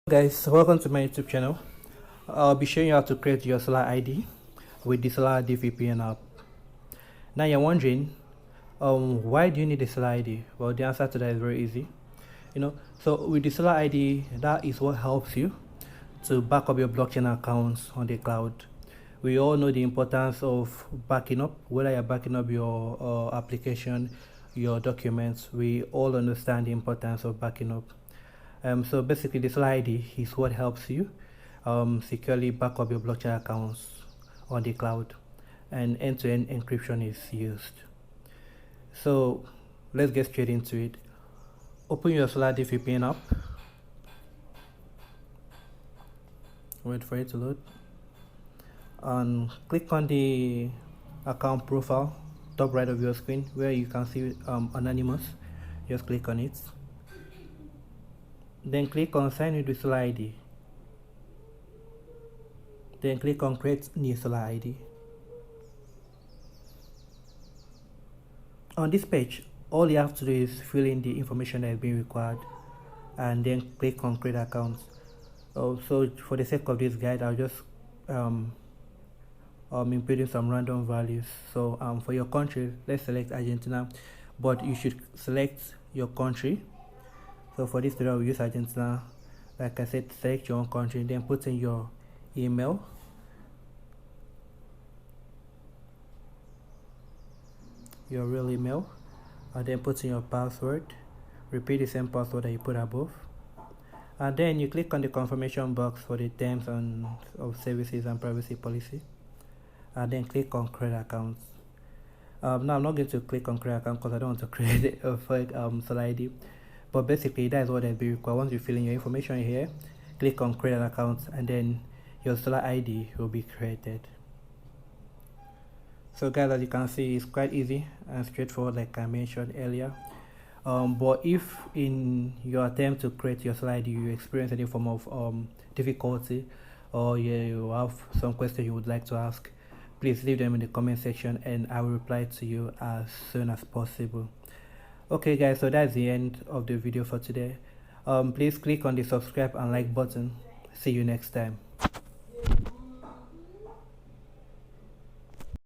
Guys, welcome to my YouTube channel. I'll be showing you how to create your Solar ID with the Solar dVPN app. Now you're wondering, why do you need a Solar ID? Well, the answer to that is very easy. So with the Solar ID, that is what helps you to back up your blockchain accounts on the cloud. We all know the importance of backing up, whether you're backing up your application, your documents. We all understand the importance of backing up. So basically, this Solar ID is what helps you securely back up your blockchain accounts on the cloud, and end-to-end encryption is used. So let's get straight into it. Open your Solar dVPN app. Wait for it to load. And click on the account profile, top right of your screen, where you can see anonymous. Just click on it. Then click on sign in with Solar ID. Then click on create new Solar ID. On this page, all you have to do is fill in the information that is being required and then click on create account. So for the sake of this guide, I'll just inputting some random values. So for your country, let's select Argentina, but you should select your country. So for this video, we use Argentina. Like I said, select your own country, then put in your email, your real email, and then put in your password. Repeat the same password that you put above, and then you click on the confirmation box for the terms of services and privacy policy, and then click on create account. Now I'm not going to click on create account because I don't want to create a fake Solar ID. But basically, that is what will be required. Once you fill in your information here, click on create an account, and then your Solar ID will be created. So guys, as you can see, it's quite easy and straightforward, like I mentioned earlier. But if in your attempt to create your Solar ID you experience any form of difficulty, or you have some question you would like to ask, please leave them in the comment section and I will reply to you as soon as possible. Okay guys, so that's the end of the video for today. Please click on the subscribe and like button. See you next time.